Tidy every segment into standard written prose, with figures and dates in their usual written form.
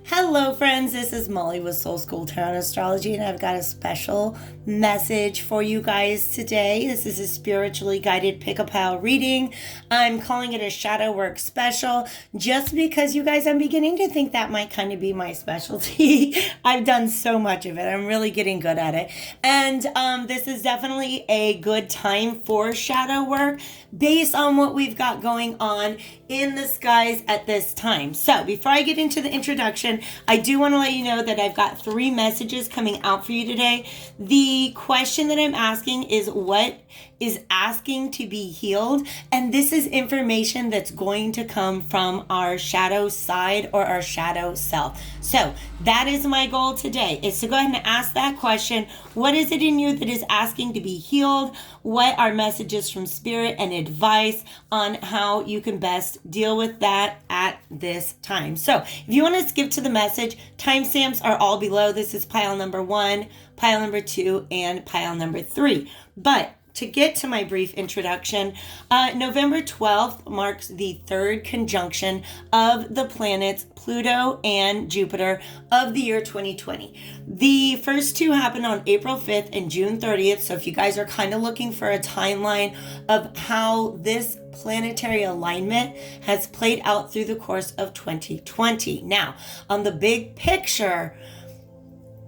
Hello, friends. This is Molly with Soul School Tarot Astrology, and I've got a special message for you guys today. This is a spiritually guided pick-a-pile reading. I'm calling it a shadow work special just because, you guys, I'm beginning to think that might kind of be my specialty. I've done so much of it. I'm really getting good at it. And this is definitely a good time for shadow work based on what we've got going on in the skies at this time. So before I get into the introduction, I do want to let you know that I've got 3 messages coming out for you today. The question that I'm asking is, what is asking to be healed? And this is information that's going to come from our shadow side or our shadow self. So that is my goal today, is to go ahead and ask that question. What is it in you that is asking to be healed? What are messages from spirit and advice on how you can best deal with that at this time? So if you want to skip to the message, timestamps are all below. This is pile number 1, pile number 2, and pile number 3. But to get to my brief introduction, November 12th marks the 3rd conjunction of the planets Pluto and Jupiter of the year 2020. The first 2 happened on April 5th and June 30th. So if you guys are kind of looking for a timeline of how this planetary alignment has played out through the course of 2020. Now, on the big picture,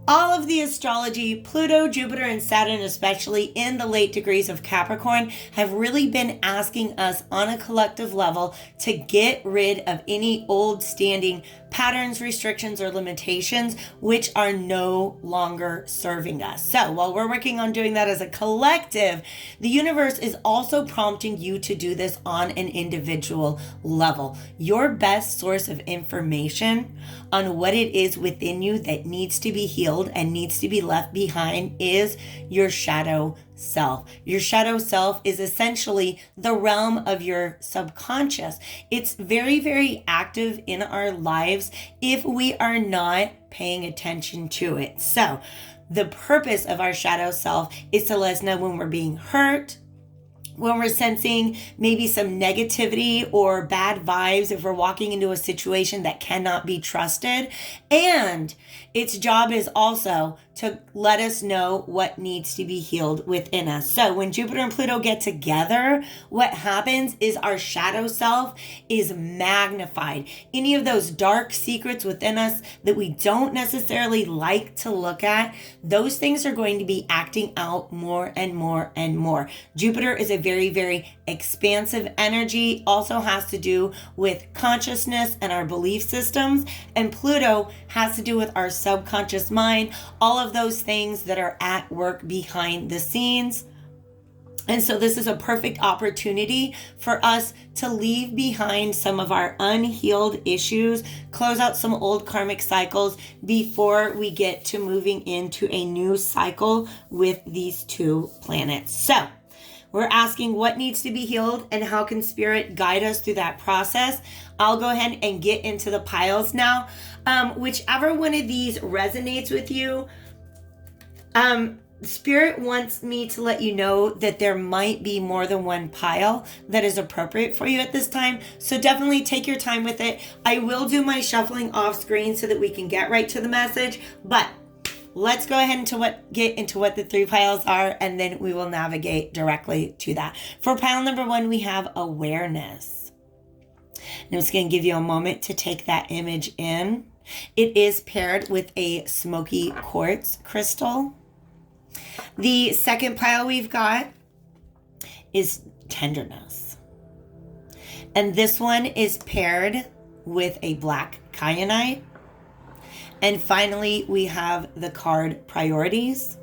all of the astrology, Pluto, Jupiter, and Saturn, especially in the late degrees of Capricorn, have really been asking us on a collective level to get rid of any old standing patterns, restrictions, or limitations which are no longer serving us. So while we're working on doing that as a collective, the universe is also prompting you to do this on an individual level. Your best source of information on what it is within you that needs to be healed and needs to be left behind is your shadow self. Your shadow self is essentially the realm of your subconscious. It's very, very active in our lives if we are not paying attention to it. So the purpose of our shadow self is to let us know when we're being hurt, when we're sensing maybe some negativity or bad vibes, if we're walking into a situation that cannot be trusted. And its job is also to let us know what needs to be healed within us. So when Jupiter and Pluto get together, what happens is our shadow self is magnified. Any of those dark secrets within us that we don't necessarily like to look at, those things are going to be acting out more and more and more. Jupiter is a very, very expansive energy, also has to do with consciousness and our belief systems. And Pluto has to do with our subconscious mind, all of those things that are at work behind the scenes. And so this is a perfect opportunity for us to leave behind some of our unhealed issues, close out some old karmic cycles before we get to moving into a new cycle with these 2 planets. So we're asking what needs to be healed and how can spirit guide us through that process. I'll go ahead and get into the piles now. Whichever one of these resonates with you, Spirit wants me to let you know that there might be more than one pile that is appropriate for you at this time. So definitely take your time with it. I will do my shuffling off screen so that we can get right to the message, but let's go ahead and get into what the 3 piles are, and then we will navigate directly to that. For pile number 1, we have awareness. And I'm just going to give you a moment to take that image in. It is paired with a Smoky Quartz crystal. The second pile we've got is Tenderness. And this one is paired with a black Kyanite. And finally, we have the card Priorities.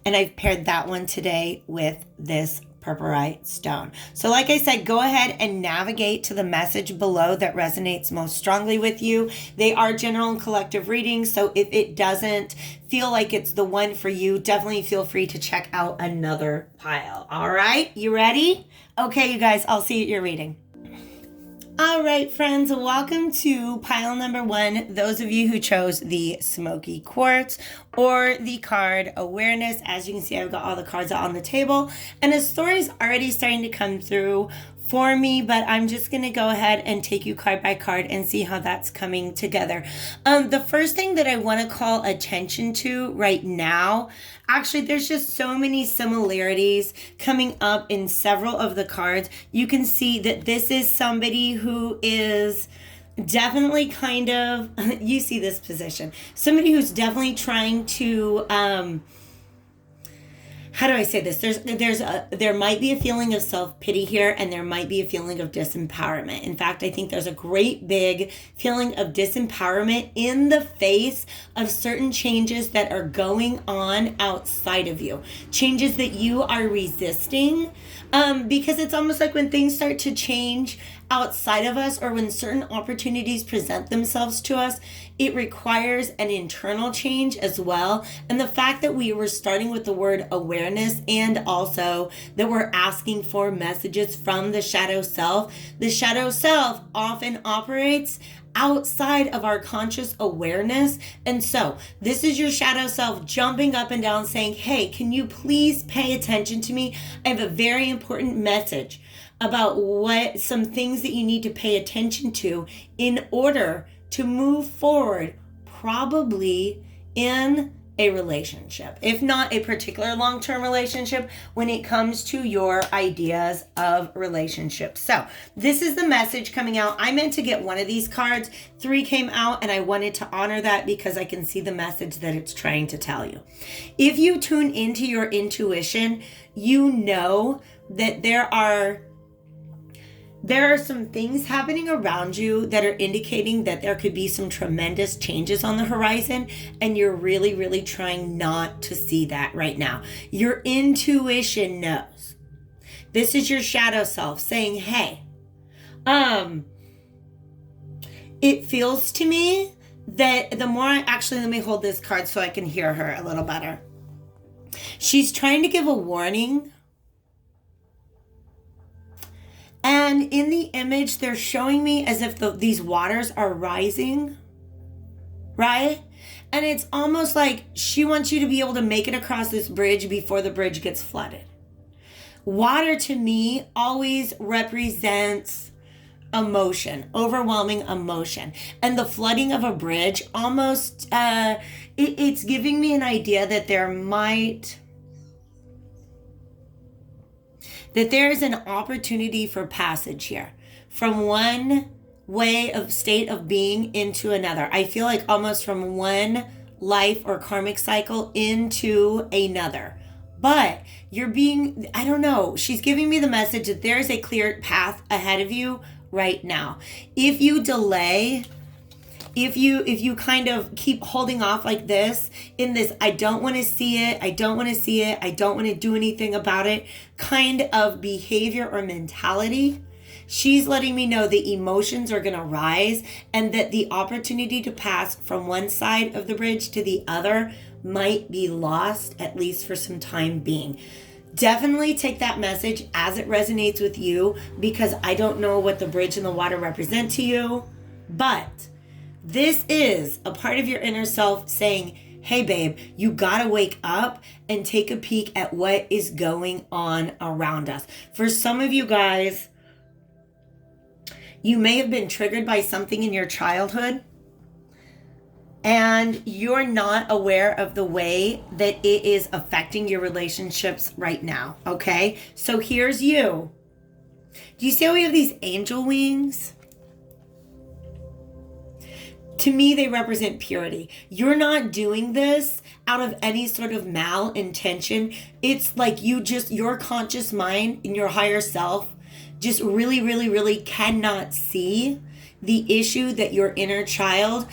And I've paired that one today with this Purpurite stone. So like I said, go ahead and navigate to the message below that resonates most strongly with you. They are general and collective readings, so if it doesn't feel like it's the one for you, definitely feel free to check out another pile. All right, you ready? Okay, you guys, I'll see you at your reading. All right, friends, welcome to pile number 1. Those of you who chose the Smoky Quartz or the card Awareness. As you can see, I've got all the cards out on the table, and a story's already starting to come through for me, but I'm just going to go ahead and take you card by card and see how that's coming together. The first thing that I want to call attention to right now, actually, there's just so many similarities coming up in several of the cards. You can see that this is somebody who is definitely kind of, you see this position, somebody who's definitely trying to, how do I say this? There might be a feeling of self-pity here, and there might be a feeling of disempowerment. In fact, I think there's a great big feeling of disempowerment in the face of certain changes that are going on outside of you. Changes that you are resisting, because it's almost like when things start to change outside of us, or when certain opportunities present themselves to us, it requires an internal change as well. And the fact that we were starting with the word awareness, and also that we're asking for messages from the shadow self often operates outside of our conscious awareness. And so this is your shadow self jumping up and down saying, hey, can you please pay attention to me? I have a very important message about some things that you need to pay attention to in order to move forward, probably in a relationship, if not a particular long-term relationship, when it comes to your ideas of relationships. So this is the message coming out. I meant to get one of these cards. 3 came out, and I wanted to honor that because I can see the message that it's trying to tell you. If you tune into your intuition, you know that there are some things happening around you that are indicating that there could be some tremendous changes on the horizon, and you're really, really trying not to see that right now. Your intuition knows. This is your shadow self saying, hey, it feels to me that the more let me hold this card so I can hear her a little better. She's trying to give a warning. And in the image, they're showing me as if these waters are rising, right? And it's almost like she wants you to be able to make it across this bridge before the bridge gets flooded. Water to me always represents emotion, overwhelming emotion. And the flooding of a bridge almost, it's giving me an idea that there's an opportunity for passage here from one state of being into another. I feel like almost from one life or karmic cycle into another. But I don't know, she's giving me the message that there's a clear path ahead of you right now. If you delay, if you kind of keep holding off like this, in this I don't want to see it, I don't want to do anything about it kind of behavior or mentality, she's letting me know the emotions are going to rise, and that the opportunity to pass from one side of the bridge to the other might be lost, at least for some time being. Definitely take that message as it resonates with you, because I don't know what the bridge and the water represent to you, but this is a part of your inner self saying, hey babe, you gotta wake up and take a peek at what is going on around us. For some of you guys, you may have been triggered by something in your childhood, and you're not aware of the way that it is affecting your relationships right now, okay? So here's you. Do you see how we have these angel wings? To me, they represent purity. You're not doing this out of any sort of malintention. It's like your conscious mind and your higher self just really, really, really cannot see the issue that your inner child,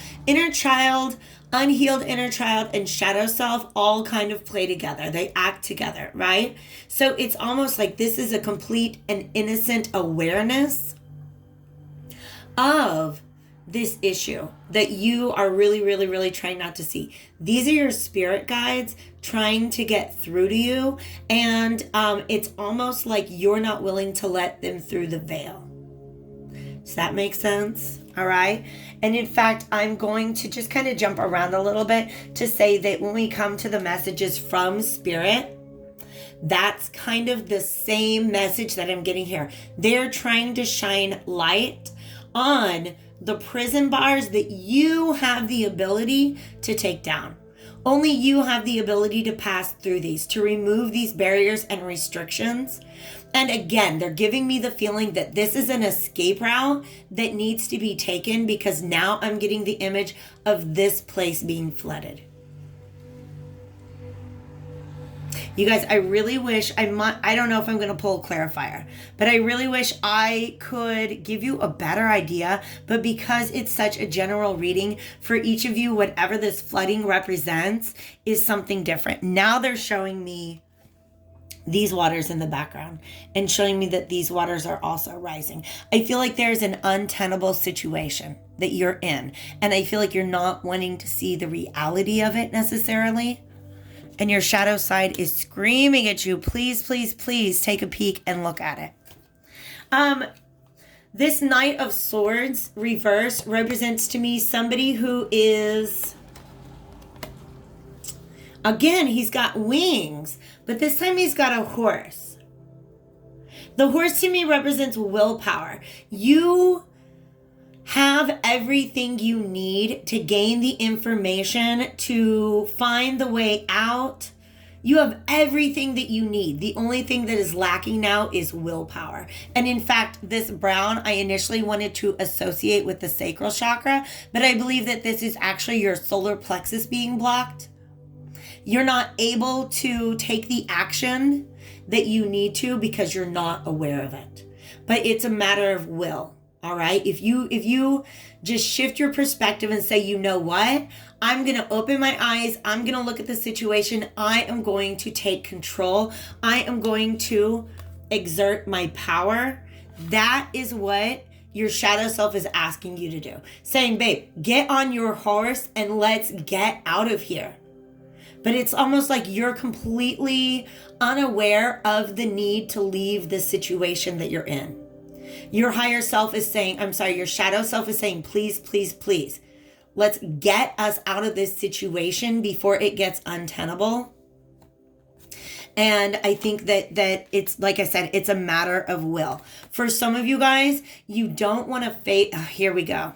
unhealed inner child, and shadow self all kind of play together. They act together, right? So it's almost like this is a complete and innocent awareness of this issue that you are really, really, really trying not to see. These are your spirit guides trying to get through to you, and it's almost like you're not willing to let them through the veil. Does that make sense? All right. And in fact, I'm going to just kind of jump around a little bit to say that when we come to the messages from spirit, That's kind of the same message that I'm getting here. They're trying to shine light on the prison bars that you have the ability to take down. Only you have the ability to pass through these, to remove these barriers and restrictions. And again, they're giving me the feeling that this is an escape route that needs to be taken, because now I'm getting the image of this place being flooded. You guys, I really wish I don't know if I'm going to pull a clarifier, but I really wish I could give you a better idea. But because it's such a general reading for each of you, whatever this flooding represents is something different. Now they're showing me these waters in the background and showing me that these waters are also rising. I feel like there's an untenable situation that you're in, and I feel like you're not wanting to see the reality of it necessarily. And your shadow side is screaming at you, please, please, please take a peek and look at it. This Knight of Swords reverse represents to me somebody who is, again, he's got wings, but this time he's got a horse. The horse to me represents willpower. You have everything you need to gain the information, to find the way out. You have everything that you need. The only thing that is lacking now is willpower. And in fact, this brown, I initially wanted to associate with the sacral chakra, but I believe that this is actually your solar plexus being blocked. You're not able to take the action that you need to because you're not aware of it. But it's a matter of will. All right. If you just shift your perspective and say, you know what, I'm going to open my eyes. I'm going to look at the situation. I am going to take control. I am going to exert my power. That is what your shadow self is asking you to do. Saying, babe, get on your horse and let's get out of here. But it's almost like you're completely unaware of the need to leave the situation that you're in. Your higher self is saying, your shadow self is saying, please, please, please, let's get us out of this situation before it gets untenable. And I think that it's, like I said, it's a matter of will. For some of you guys, you don't want to face, here we go.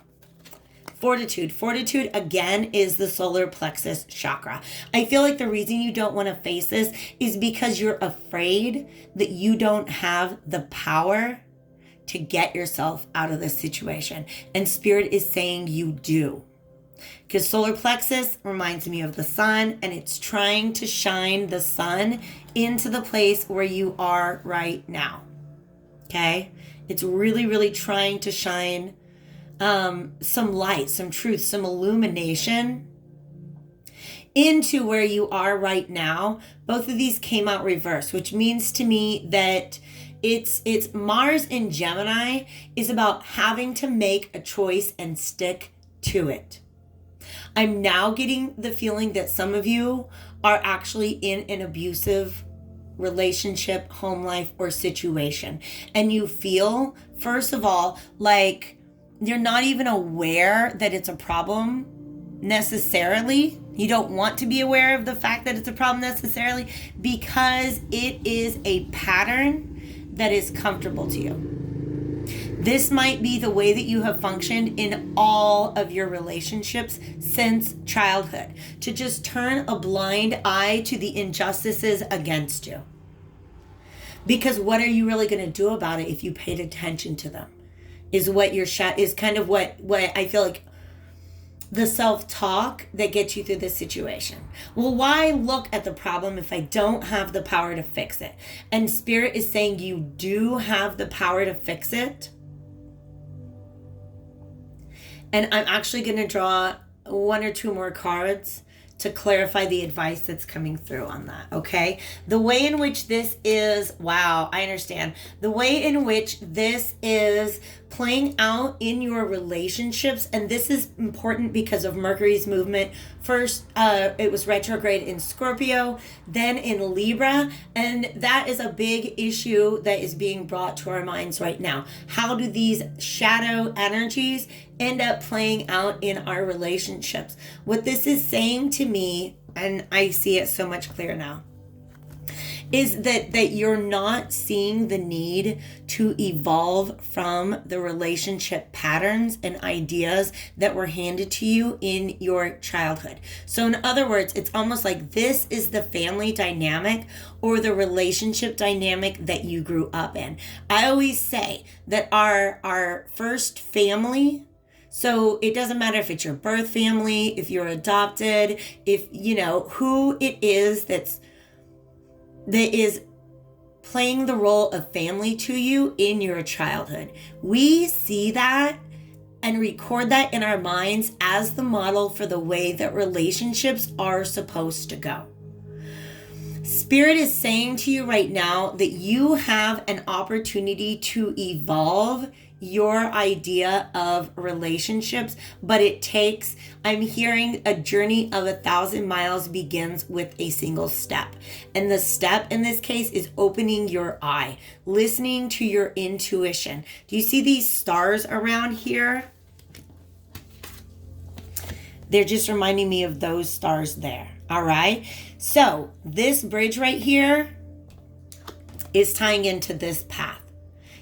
Fortitude. Fortitude, again, is the solar plexus chakra. I feel like the reason you don't want to face this is because you're afraid that you don't have the power to get yourself out of this situation. And Spirit is saying you do. Because solar plexus reminds me of the sun, and it's trying to shine the sun into the place where you are right now. Okay? It's really, really trying to shine some light, some truth, some illumination into where you are right now. Both of these came out reverse, which means to me that it's Mars in Gemini is about having to make a choice and stick to it. I'm now getting the feeling that some of you are actually in an abusive relationship, home life, or situation. And you feel, first of all, like you're not even aware that it's a problem necessarily. You don't want to be aware of the fact that it's a problem necessarily because it is a pattern that is comfortable to you. This might be the way that you have functioned in all of your relationships since childhood, to just turn a blind eye to the injustices against you. Because what are you really going to do about it if you paid attention to them? Is what your is kind of what I feel like the self-talk that gets you through this situation. Well, why look at the problem if I don't have the power to fix it? And Spirit is saying you do have the power to fix it. And I'm actually going to draw one or two more cards to clarify the advice that's coming through on that, okay? The way in which this is, wow, I understand. The way in which this is playing out in your relationships, and this is important because of Mercury's movement. First, it was retrograde in Scorpio, then in Libra, and that is a big issue that is being brought to our minds right now. How do these shadow energies end up playing out in our relationships? What this is saying to me, and I see it so much clearer now, is that you're not seeing the need to evolve from the relationship patterns and ideas that were handed to you in your childhood. So in other words, it's almost like this is the family dynamic or the relationship dynamic that you grew up in. I always say that our first family, so it doesn't matter if it's your birth family, if you're adopted, if you know who it is that is playing the role of family to you in your childhood. We see that and record that in our minds as the model for the way that relationships are supposed to go. Spirit is saying to you right now that you have an opportunity to evolve your idea of relationships, but it takes, I'm hearing a journey of 1,000 miles begins with a single step. And the step in this case is opening your eye, listening to your intuition. Do you see these stars around here? They're just reminding me of those stars there. All right. So this bridge right here is tying into this path.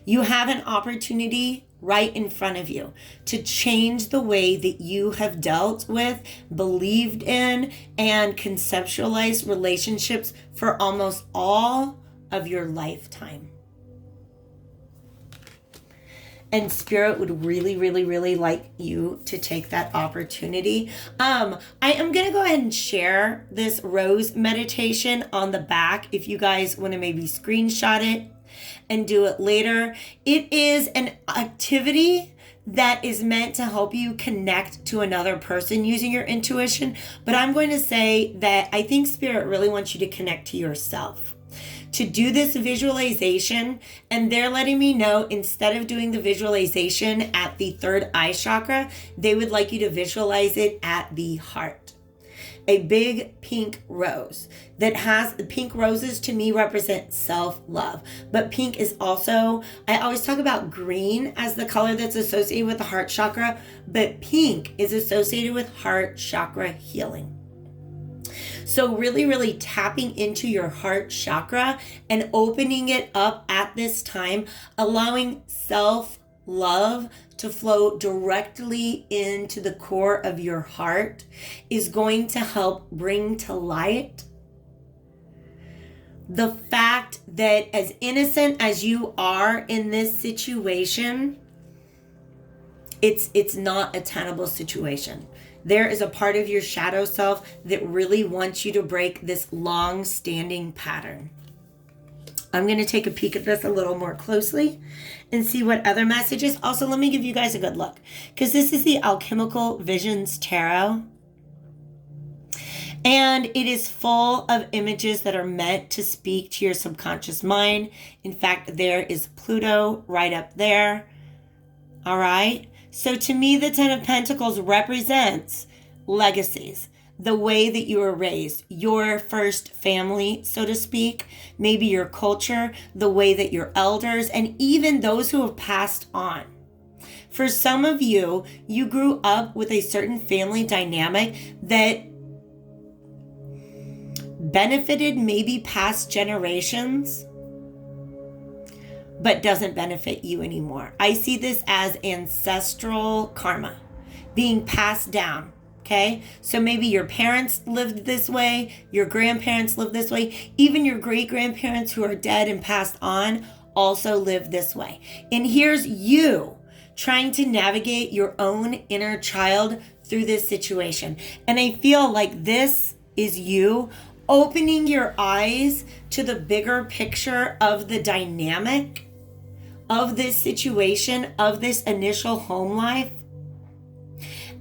You have an opportunity right in front of you to change the way that you have dealt with, believed in, and conceptualized relationships for almost all of your lifetime. And Spirit would really, really, really like you to take that opportunity. I am going to go ahead and share this rose meditation on the back if you guys want to maybe screenshot it and do it later. It is an activity that is meant to help you connect to another person using your intuition. But I'm going to say that I think Spirit really wants you to connect to yourself. To do this visualization, and they're letting me know instead of doing the visualization at the third eye chakra, they would like you to visualize it at the heart. A big pink rose that has, pink roses to me represent self-love, but pink is also, I always talk about green as the color that's associated with the heart chakra, but pink is associated with heart chakra healing. So really, really tapping into your heart chakra and opening it up at this time, allowing self-love to flow directly into the core of your heart is going to help bring to light the fact that as innocent as you are in this situation, it's not a tenable situation. There is a part of your shadow self that really wants you to break this long-standing pattern. I'm going to take a peek at this a little more closely and see what other messages. Also, let me give you guys a good look, because this is the Alchemical Visions Tarot. And it is full of images that are meant to speak to your subconscious mind. In fact, there is Pluto right up there. All right. So to me, the Ten of Pentacles represents legacies, the way that you were raised, your first family, so to speak, maybe your culture, the way that your elders, and even those who have passed on. For some of you, you grew up with a certain family dynamic that benefited maybe past generations, but doesn't benefit you anymore. I see this as ancestral karma being passed down, okay? So maybe your parents lived this way, your grandparents lived this way, even your great-grandparents who are dead and passed on also lived this way. And here's you trying to navigate your own inner child through this situation. And I feel like this is you opening your eyes to the bigger picture of the dynamic of this situation, of this initial home life,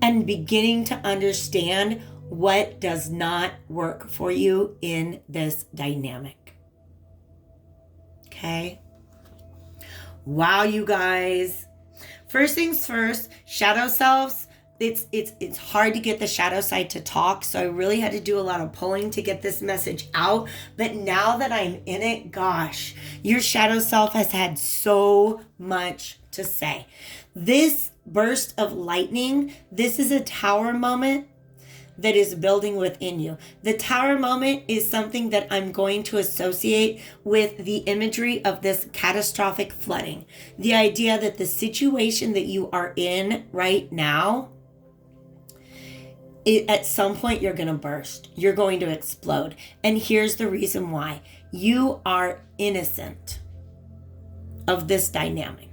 and beginning to understand what does not work for you in this dynamic. Okay? Wow, you guys. First things first, shadow selves. It's hard to get the shadow side to talk, so I really had to do a lot of pulling to get this message out. But now that I'm in it, gosh, your shadow self has had so much to say. This burst of lightning, this is a tower moment that is building within you. The Tower moment is something that I'm going to associate with the imagery of this catastrophic flooding. The idea that the situation that you are in right now, at some point you're going to burst. You're going to explode. And here's the reason why. You are innocent of this dynamic.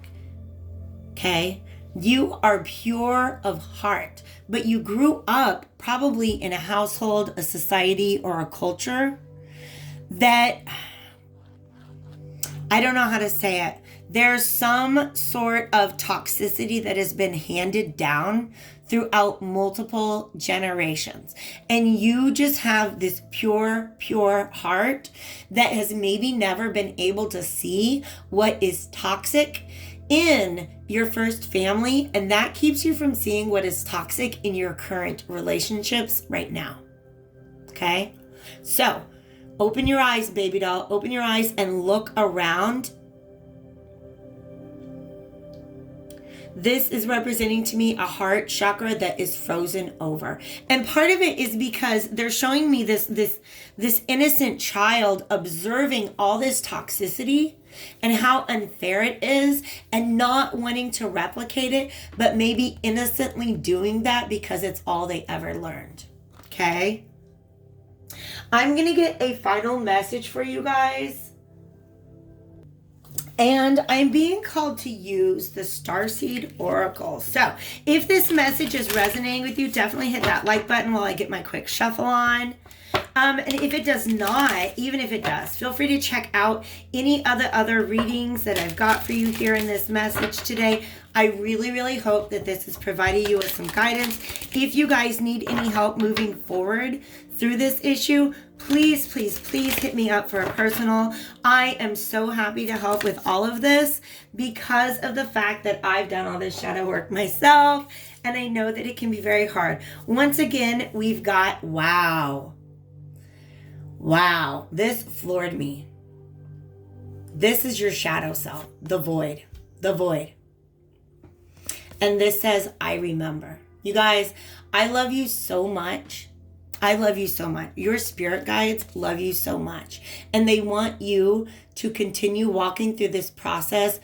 Okay? You are pure of heart, but you grew up probably in a household, a society, or a culture that, I don't know how to say it. There's some sort of toxicity that has been handed down throughout multiple generations. And you just have this pure heart that has maybe never been able to see what is toxic in your first family, and that keeps you from seeing what is toxic in your current relationships right now. Okay? So, open your eyes, baby doll. Open your eyes and look around. This is representing to me a heart chakra that is frozen over. And part of it is because they're showing me this innocent child observing all this toxicity and how unfair it is and not wanting to replicate it, but maybe innocently doing that because it's all they ever learned. Okay? I'm going to get a final message for you guys. And I'm being called to use the Starseed Oracle. So if this message is resonating with you, definitely hit that like button while I get my quick shuffle on. And if it does not, even if it does, feel free to check out any other readings that I've got for you here in this message today. I really hope that this has provided you with some guidance. If you guys need any help moving forward through this issue, please hit me up for a personal. I am so happy to help with all of this because of the fact that I've done all this shadow work myself, and I know that it can be very hard. Once again, we've got, wow, this floored me. This is your shadow self, the void. And this says, I remember. You guys, I love you so much. Your spirit guides love you so much. And they want you to continue walking through this process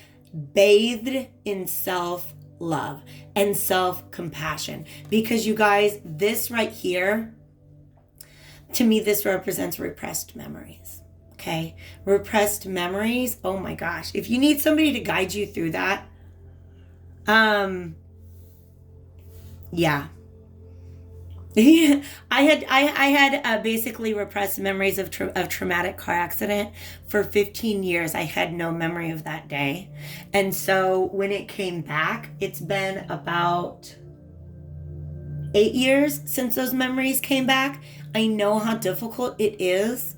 bathed in self-love and self-compassion. Because you guys, this right here, to me, this represents repressed memories. Okay? Repressed memories. Oh my gosh. If you need somebody to guide you through that, yeah. I had basically repressed memories of traumatic car accident for 15 years. I had no memory of that day. And so when it came back, it's been about 8 years since those memories came back. I know how difficult it is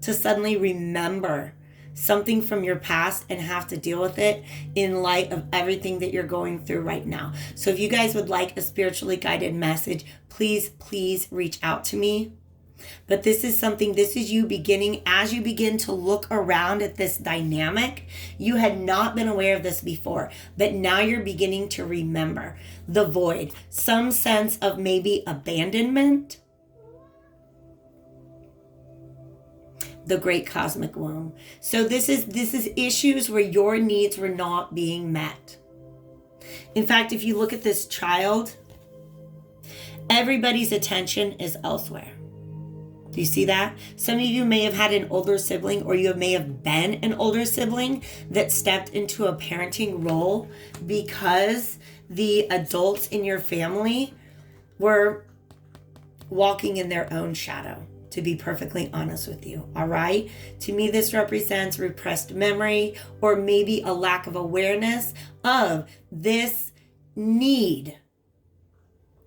to suddenly remember something from your past and have to deal with it in light of everything that you're going through right now. So if you guys would like a spiritually guided message, please reach out to me. But this is you beginning, as you begin to look around at this dynamic, you had not been aware of this before, but now you're beginning to remember the void, some sense of maybe abandonment, the great cosmic womb. So this is issues where your needs were not being met. In fact, if you look at this child, everybody's attention is elsewhere. Do you see that? Some of you may have had an older sibling, or you may have been an older sibling that stepped into a parenting role because the adults in your family were walking in their own shadow, to be perfectly honest with you. All right? To me, this represents repressed memory, or maybe a lack of awareness of this need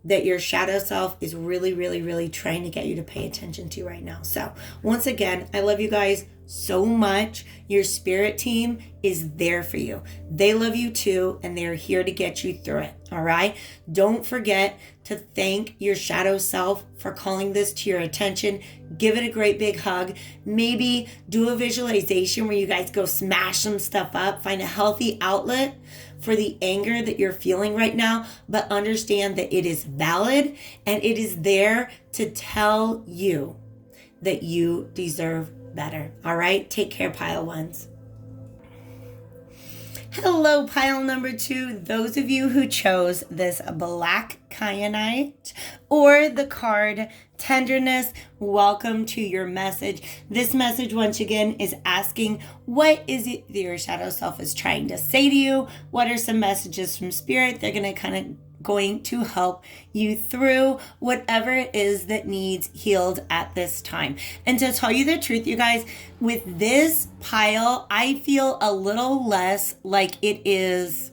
that your shadow self is really trying to get you to pay attention to right now. So once again, I love you guys so much. Your spirit team is there for you. They love you too, and they're here to get you through it. All right? Don't forget to thank your shadow self for calling this to your attention. Give it a great big hug. Maybe do a visualization where you guys go smash some stuff up. Find a healthy outlet for the anger that you're feeling right now, but understand that it is valid and it is there to tell you that you deserve better. All right? Take care, pile ones. Hello, pile number 2. Those of you who chose this black Kyanite or the card Tenderness, welcome to your message. This message, once again, is asking, what is it that your shadow self is trying to say to you? What are some messages from spirit? They're going to help you through whatever it is that needs healed at this time. And to tell you the truth, you guys, with this pile, I feel a little less like it is.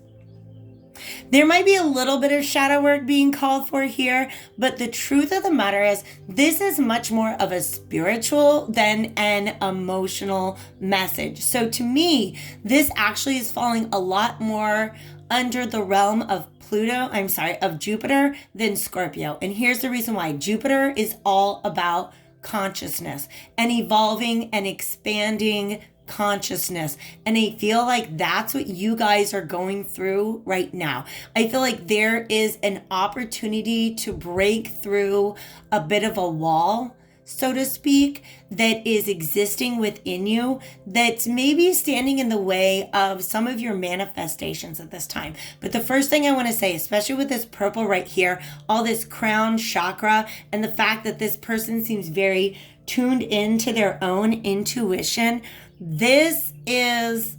There might be a little bit of shadow work being called for here, but the truth of the matter is this is much more of a spiritual than an emotional message. So to me, this actually is falling a lot more under the realm of of Jupiter than Scorpio. And here's the reason why. Jupiter is all about consciousness and evolving and expanding consciousness. And I feel like that's what you guys are going through right now. I feel like there is an opportunity to break through a bit of a wall, so to speak, that is existing within you that's maybe standing in the way of some of your manifestations at this time. But the first thing I want to say, especially with this purple right here, all this crown chakra, and the fact that this person seems very tuned into their own intuition, this is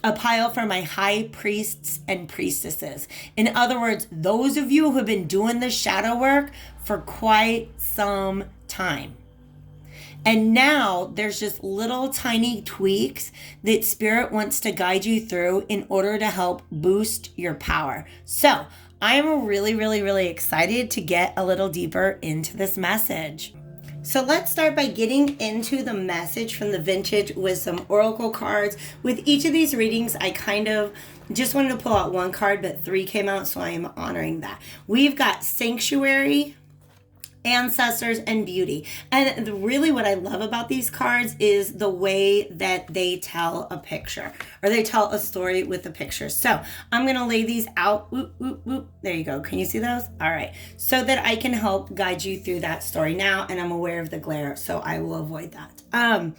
a pile for my high priests and priestesses. In other words, those of you who have been doing the shadow work for quite some time. And now there's just little tiny tweaks that spirit wants to guide you through in order to help boost your power. So I am really, really, really excited to get a little deeper into this message. So let's start by getting into the message from the Vintage Wisdom Oracle cards. With each of these readings, I kind of just wanted to pull out one card, but 3 came out, so I am honoring that. We've got Sanctuary, Ancestors, and Beauty. And really what I love about these cards is the way that they tell a picture, or they tell a story with a picture. So I'm going to lay these out. Whoop, whoop, whoop. There you go. Can you see those? All right. So that I can help guide you through that story now. And I'm aware of the glare, so I will avoid that.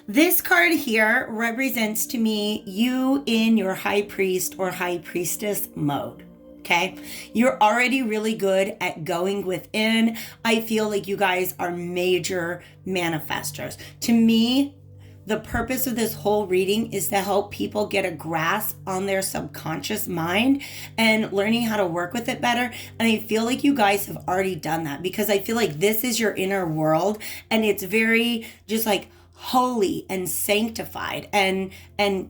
This card here represents to me you in your high priest or high priestess mode. Okay, you're already really good at going within. I feel like you guys are major manifestors. To me, the purpose of this whole reading is to help people get a grasp on their subconscious mind and learning how to work with it better. And I feel like you guys have already done that, because I feel like this is your inner world and it's very just like holy and sanctified and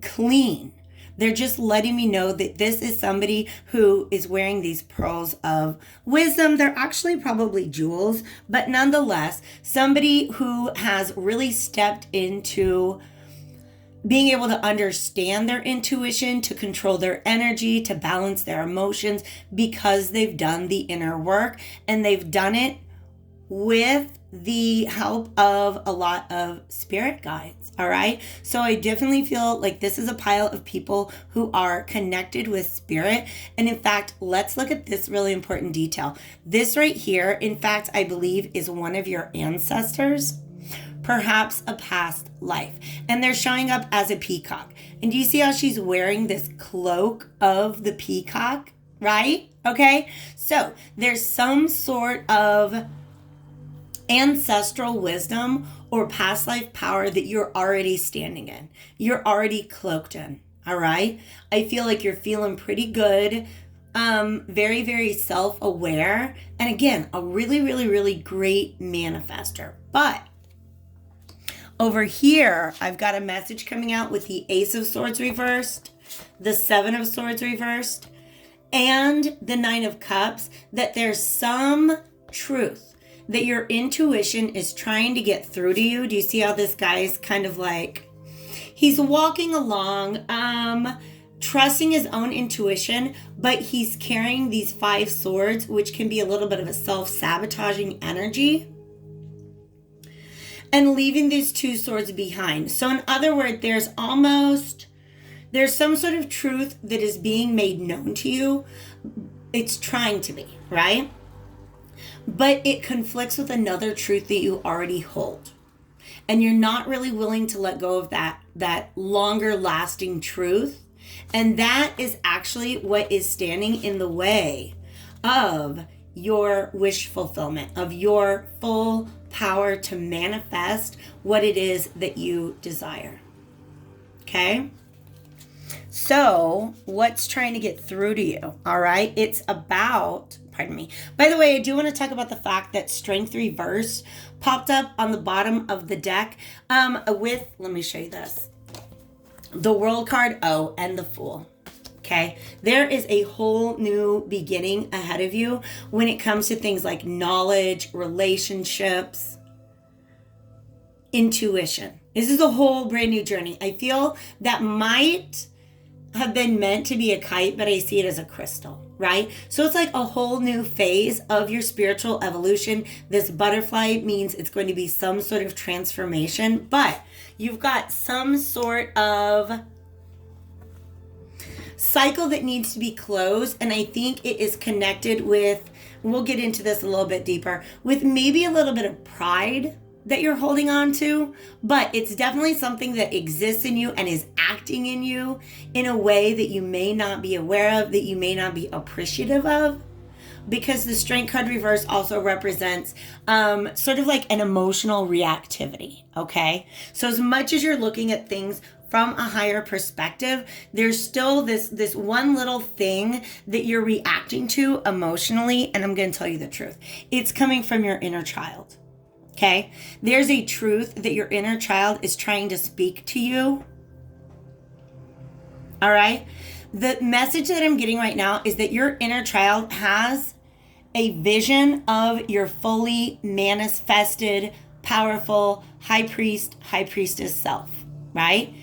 clean. They're just letting me know that this is somebody who is wearing these pearls of wisdom. They're actually probably jewels, but nonetheless, somebody who has really stepped into being able to understand their intuition, to control their energy, to balance their emotions, because they've done the inner work, and they've done it with the help of a lot of spirit guides. All right. So I definitely feel like this is a pile of people who are connected with spirit. And in fact, let's look at this really important detail. This right here, in fact, I believe is one of your ancestors, perhaps a past life. And they're showing up as a peacock. And do you see how she's wearing this cloak of the peacock? Right? Okay. So there's some sort of ancestral wisdom or past life power that you're already standing in. You're already cloaked in. All right. I feel like you're feeling pretty good. Very, very self-aware. And again, a really, really, really great manifester. But over here, I've got a message coming out with the Ace of Swords reversed, the 7 of Swords reversed, and the 9 of Cups, that there's some truth that your intuition is trying to get through to you. Do you see how this guy is kind of like, he's walking along, trusting his own intuition, but he's carrying these 5 swords, which can be a little bit of a self-sabotaging energy, and leaving these 2 swords behind. So in other words, there's almost There's some sort of truth that is being made known to you. It's trying to be, right? But it conflicts with another truth that you already hold. And you're not really willing to let go of that longer lasting truth. And that is actually what is standing in the way of your wish fulfillment, of your full power to manifest what it is that you desire. Okay? So, what's trying to get through to you? All right? It's about, pardon me. By the way, I do want to talk about the fact that Strength Reversed popped up on the bottom of the deck with, let me show you this, the World card, and the Fool. Okay, there is a whole new beginning ahead of you when it comes to things like knowledge, relationships, intuition. This is a whole brand new journey. I feel that might have been meant to be a kite, but I see it as a crystal, right? So it's like a whole new phase of your spiritual evolution. This butterfly means it's going to be some sort of transformation, but you've got some sort of cycle that needs to be closed, and I think it is connected with, we'll get into this a little bit deeper, with maybe a little bit of pride that you're holding on to, but it's definitely something that exists in you and is acting in you in a way that you may not be aware of, that you may not be appreciative of, because the Strength card reverse also represents sort of like an emotional reactivity, okay? So as much as you're looking at things from a higher perspective, there's still this one little thing that you're reacting to emotionally, and I'm going to tell you the truth. It's coming from your inner child, okay? There's a truth that your inner child is trying to speak to you, all right? The message that I'm getting right now is that your inner child has a vision of your fully manifested, powerful high priest, high priestess self, right?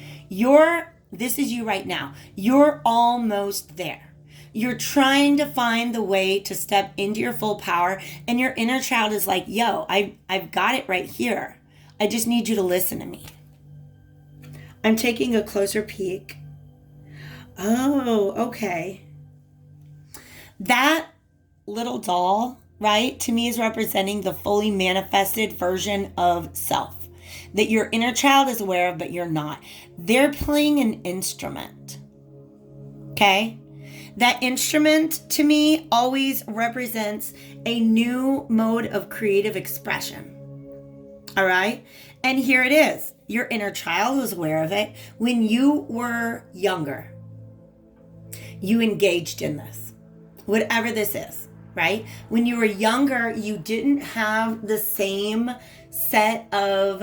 This is you right now. You're almost there. You're trying to find the way to step into your full power, and your inner child is like, yo, I've got it right here. I just need you to listen to me. I'm taking a closer peek. Oh, okay. That little doll, right, to me is representing the fully manifested version of self that your inner child is aware of, but you're not. They're playing an instrument, okay? That instrument, to me, always represents a new mode of creative expression, all right? And here it is. Your inner child was aware of it. When you were younger, you engaged in this, whatever this is, right? When you were younger, you didn't have the same set of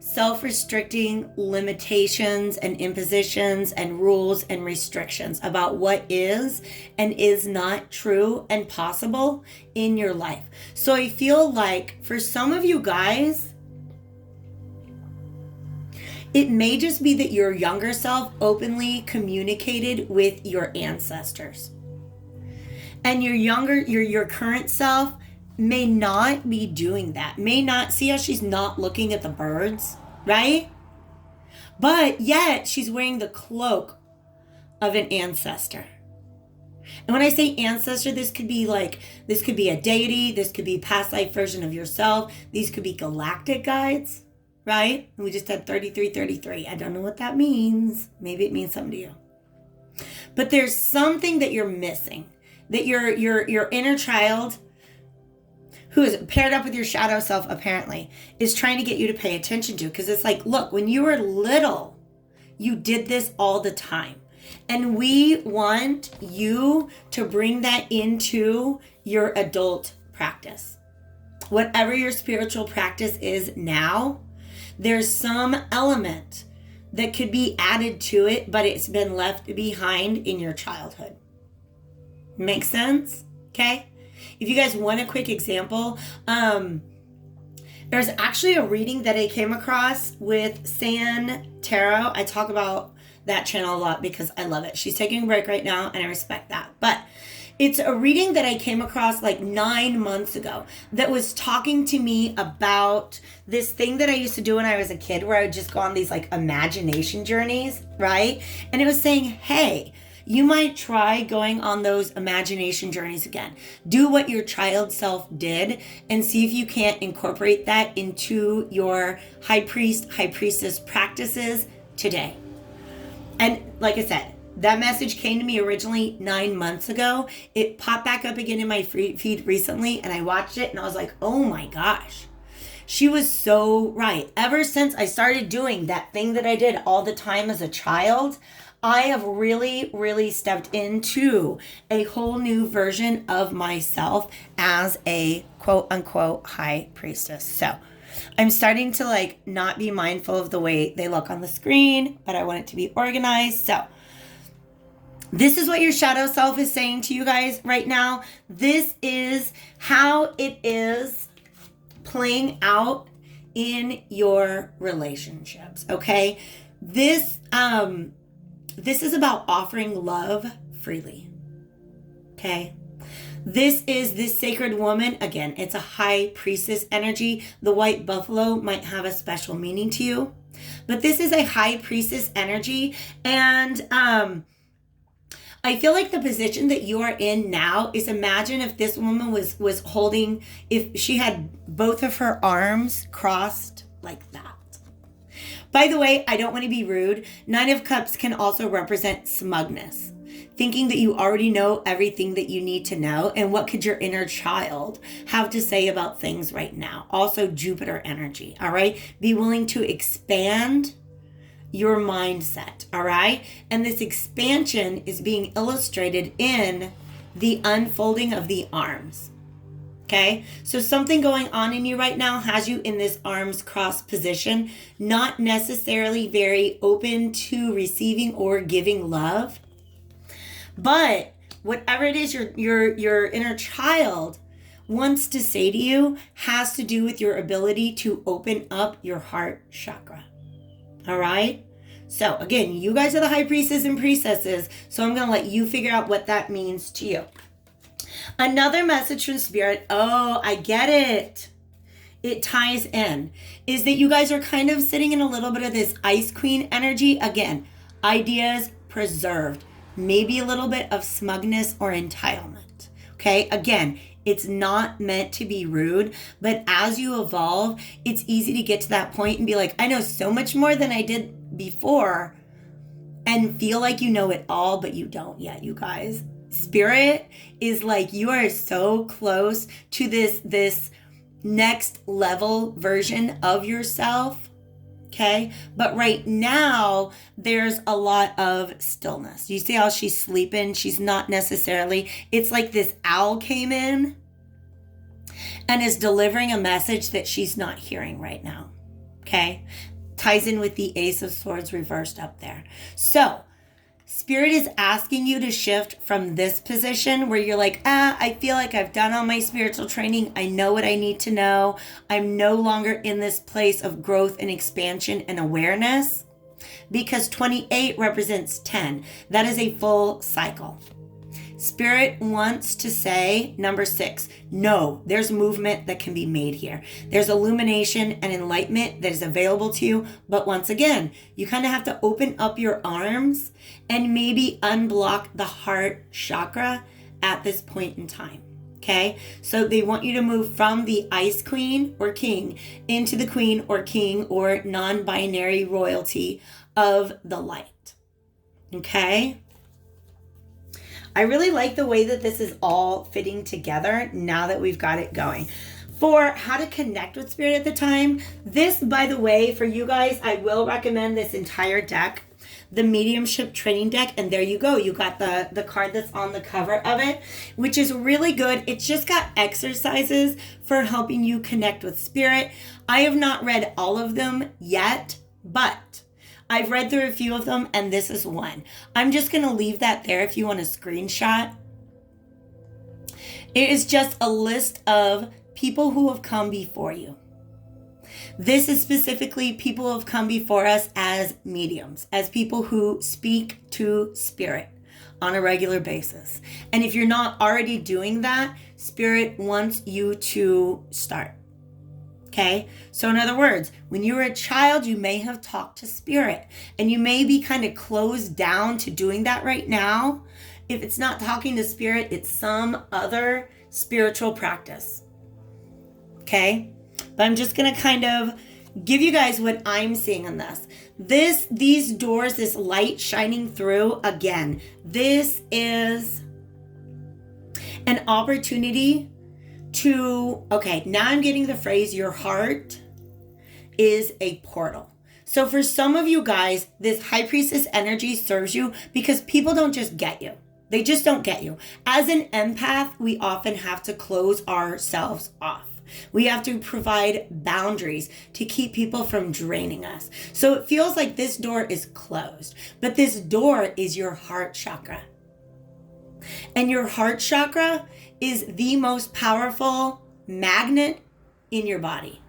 self-restricting limitations and impositions and rules and restrictions about what is and is not true and possible in your life. So I feel like for some of you guys, it may just be that your younger self openly communicated with your ancestors. And your current self may not be doing that. May not, see how she's not looking at the birds, right? But yet she's wearing the cloak of an ancestor. And when I say ancestor, this could be a deity, this could be a past life version of yourself, these could be galactic guides, right? And we just had 3333. I don't know what that means. Maybe it means something to you. But there's something that you're missing, that your inner child, who is paired up with your shadow self, apparently, is trying to get you to pay attention to. Because it's like, look, when you were little, you did this all the time. And we want you to bring that into your adult practice. Whatever your spiritual practice is now, there's some element that could be added to it, but it's been left behind in your childhood. Make sense? Okay? If you guys want a quick example, there's actually a reading that I came across with San Tarot. I talk about that channel a lot because I love it. She's taking a break right now, and I respect that. But It's a reading that I came across like 9 months ago that was talking to me about this thing that I used to do when I was a kid where I would just go on these like imagination journeys, right? And it was saying, hey, you might try going on those imagination journeys again. Do what your child self did and see if you can't incorporate that into your high priest, high priestess practices today. And like I said, that message came to me originally 9 months ago. It popped back up again in my feed recently, and I watched it and I was like, oh my gosh. She was so right. Ever since I started doing that thing that I did all the time as a child, I have really, really stepped into a whole new version of myself as a quote unquote high priestess. So I'm starting to like not be mindful of the way they look on the screen, but I want it to be organized. So this is what your shadow self is saying to you guys right now. This is how it is playing out in your relationships, okay? This is about offering love freely, okay? This is this sacred woman. Again, it's a high priestess energy. The white buffalo might have a special meaning to you, but this is a high priestess energy. And I feel like the position that you are in now is, imagine if this woman was holding, if she had both of her arms crossed like that. By the way, I don't want to be rude. 9 of Cups can also represent smugness, thinking that you already know everything that you need to know. And what could your inner child have to say about things right now? Also Jupiter energy, all right? Be willing to expand your mindset, all right? And this expansion is being illustrated in the unfolding of the arms. Okay, so something going on in you right now has you in this arms crossed position, not necessarily very open to receiving or giving love. But whatever it is your inner child wants to say to you has to do with your ability to open up your heart chakra. All right? So again, you guys are the high priestesses and priestesses, so I'm going to let you figure out what that means to you. Another message from Spirit, oh, I get it. It ties in, is that you guys are kind of sitting in a little bit of this Ice Queen energy. Again, ideas preserved, maybe a little bit of smugness or entitlement. Okay, again, it's not meant to be rude, but as you evolve, it's easy to get to that point and be like, I know so much more than I did before, and feel like you know it all, but you don't yet, you guys. Spirit is like, you are so close to this next level version of yourself, okay? But right now, there's a lot of stillness. You see how she's sleeping? She's not necessarily, it's like this owl came in and is delivering a message that she's not hearing right now, okay? Ties in with the Ace of Swords reversed up there. So, Spirit is asking you to shift from this position where you're like, I feel like I've done all my spiritual training. I know what I need to know. I'm no longer in this place of growth and expansion and awareness, because 28 represents 10. That is a full cycle. Spirit wants to say, number 6, no, there's movement that can be made here. There's illumination and enlightenment that is available to you. But once again, you kind of have to open up your arms and maybe unblock the heart chakra at this point in time. Okay, so they want you to move from the Ice Queen or King into the Queen or King or non-binary royalty of the light. Okay. I really like the way that this is all fitting together now that we've got it going. For how to connect with Spirit at the time, this, by the way, for you guys, I will recommend this entire deck, the Mediumship Training Deck. And there you go. You got the card that's on the cover of it, which is really good. It's just got exercises for helping you connect with Spirit. I have not read all of them yet, but I've read through a few of them, and this is one. I'm just going to leave that there if you want a screenshot. It is just a list of people who have come before you. This is specifically people who have come before us as mediums, as people who speak to Spirit. on a regular basis. And if you're not already doing that, Spirit wants you to start. Okay? So in other words, when you were a child, you may have talked to Spirit, and you may be kind of closed down to doing that right now. If it's not talking to Spirit, it's some other spiritual practice. Okay? But I'm just going to kind of give you guys what I'm seeing on this. These doors, this light shining through, again, this is an opportunity to, okay, now I'm getting the phrase, your heart is a portal. So for some of you guys, this high priestess energy serves you because people don't just get you. They just don't get you. As an empath, we often have to close ourselves off. We have to provide boundaries to keep people from draining us. So it feels like this door is closed, but this door is your heart chakra. And your heart chakra is the most powerful magnet in your body.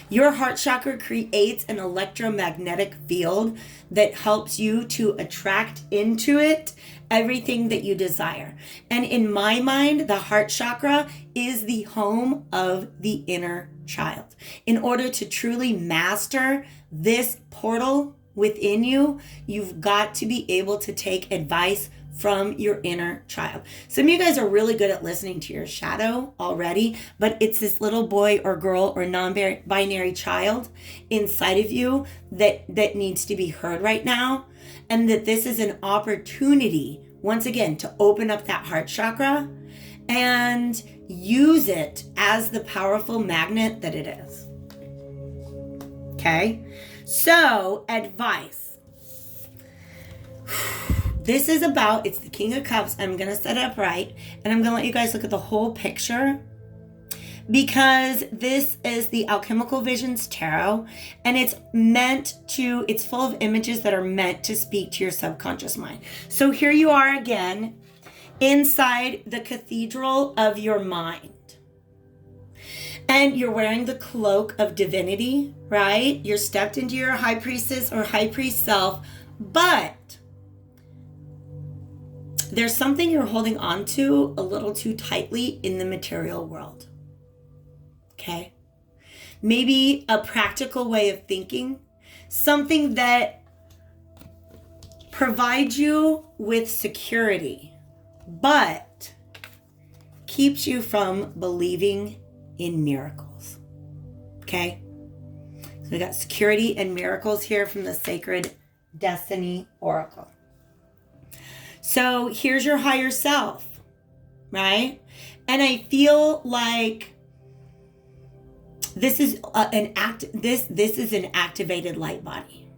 Your heart chakra creates an electromagnetic field that helps you to attract into it everything that you desire. And in my mind, the heart chakra is the home of the inner child. In order to truly master this portal within you, you've got to be able to take advice from your inner child. Some of you guys are really good at listening to your shadow already, but it's this little boy or girl or non-binary child inside of you that needs to be heard right now. And that this is an opportunity, once again, to open up that heart chakra and use it as the powerful magnet that it is. Okay? So, advice. This is about, it's the King of Cups. I'm going to set it up right, and I'm going to let you guys look at the whole picture, because this is the Alchemical Visions Tarot, and it's full of images that are meant to speak to your subconscious mind. So here you are again, inside the cathedral of your mind. And you're wearing the cloak of divinity, right? You're stepped into your high priestess or high priest self, but there's something you're holding on to a little too tightly in the material world. Okay? Maybe a practical way of thinking, something that provides you with security, but keeps you from believing in miracles. Okay? So we got security and miracles here from the Sacred Destiny Oracle. So here's your higher self, right? And I feel like this is an activated light body.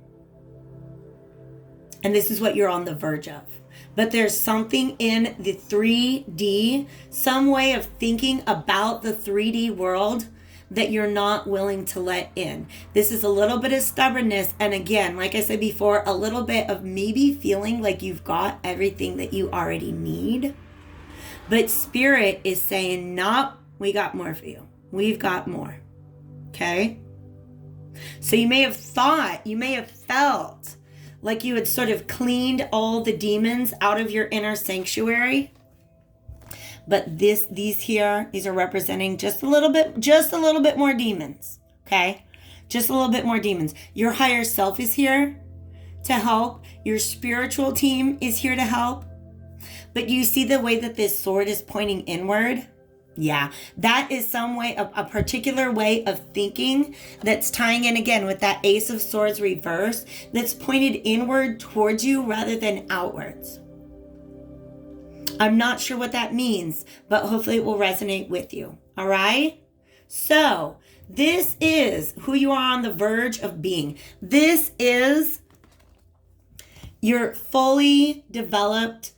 And this is what you're on the verge of. But there's something in the 3D, some way of thinking about the 3D world that you're not willing to let in. This is a little bit of stubbornness. And again, like I said before, a little bit of maybe feeling like you've got everything that you already need. But Spirit is saying, nope, we got more for you. We've got more. Okay? So you may have felt like you had sort of cleaned all the demons out of your inner sanctuary. But these are representing just a little bit more demons. Okay? Just a little bit more demons. Your higher self is here to help. Your spiritual team is here to help. But you see the way that this sword is pointing inward? Yeah, that is some way, a particular way of thinking that's tying in again with that Ace of Swords reverse, that's pointed inward towards you rather than outwards. I'm not sure what that means, but hopefully it will resonate with you. All right? So this is who you are on the verge of being. This is your fully developed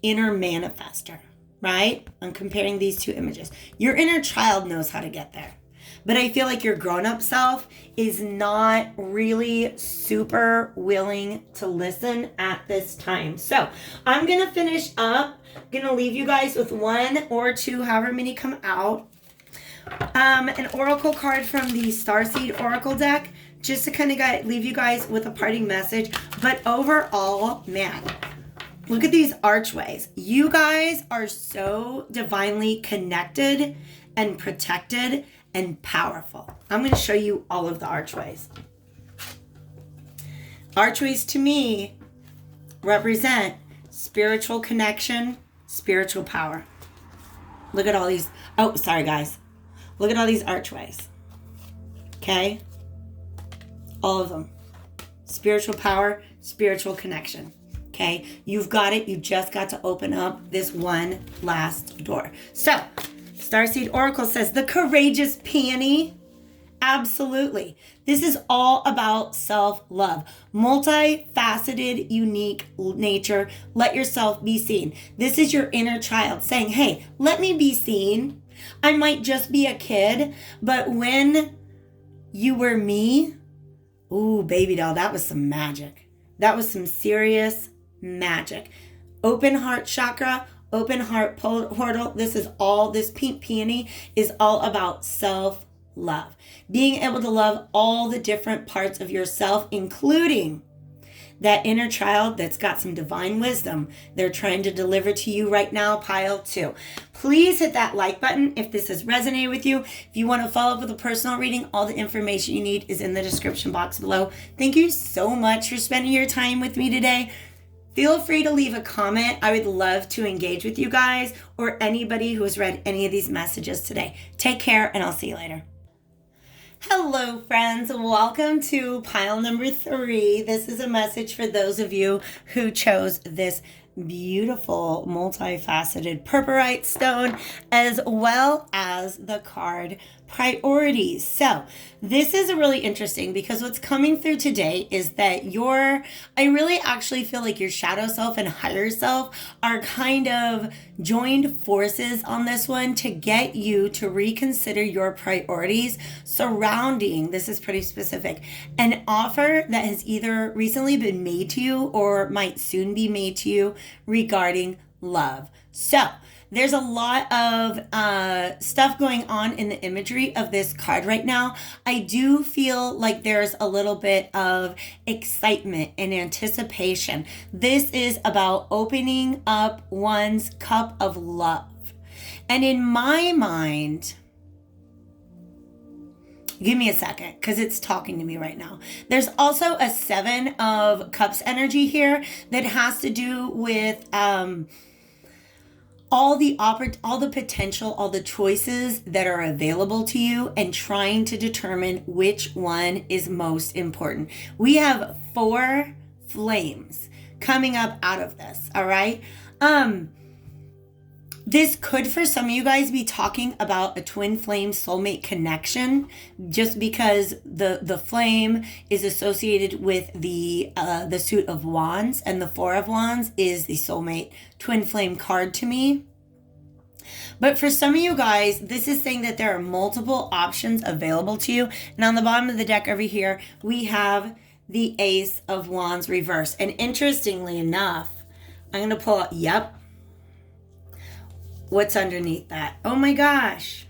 inner manifester, right? I'm comparing these two images. Your inner child knows how to get there. But I feel like your grown-up self is not really super willing to listen at this time. So I'm going to finish up. I'm going to leave you guys with one or two, however many come out. An oracle card from the Starseed Oracle deck, just to kind of leave you guys with a parting message. But overall, man, Look at these archways. You guys are so divinely connected and protected and powerful. I'm going to show you all of the archways. Archways to me represent spiritual connection, spiritual power. Look at all these. Oh, sorry, guys. Look at all these archways. Okay? All of them. Spiritual power, spiritual connection. Okay? You've got it. You just got to open up this one last door. So, Starseed Oracle says, the courageous peony. Absolutely. This is all about self-love. Multifaceted, unique nature. Let yourself be seen. This is your inner child saying, hey, let me be seen. I might just be a kid, but when you were me, ooh, baby doll, that was some magic. That was some serious magic. Open heart chakra, open heart portal. This pink peony is all about self-love. Being able to love all the different parts of yourself, including that inner child that's got some divine wisdom they're trying to deliver to you right now, pile 2. Please hit that like button if this has resonated with you. If you want to follow up with a personal reading, all the information you need is in the description box below. Thank you so much for spending your time with me today. Feel free to leave a comment. I would love to engage with you guys or anybody who has read any of these messages today. Take care, and I'll see you later. Hello, friends. Welcome to pile number 3. This is a message for those of you who chose this beautiful multifaceted purpurite stone, as well as the card priorities. So this is really interesting because what's coming through today is that I really actually feel like your shadow self and higher self are kind of joined forces on this one to get you to reconsider your priorities surrounding, this is pretty specific, an offer that has either recently been made to you or might soon be made to you regarding love. So there's a lot of stuff going on in the imagery of this card right now. I do feel like there's a little bit of excitement and anticipation. This is about opening up one's cup of love. And in my mind, give me a second because it's talking to me right now. There's also a 7 of Cups energy here that has to do with all the potential, all the choices that are available to you and trying to determine which one is most important. We have 4 flames coming up out of this, all right? This could, for some of you guys, be talking about a twin flame soulmate connection, just because the flame is associated with the suit of wands, and the 4 of wands is the soulmate twin flame card to me. But for some of you guys, this is saying that there are multiple options available to you. And on the bottom of the deck over here, we have the Ace of Wands reverse. And interestingly enough, I'm going to pull out, what's underneath that? Oh my gosh.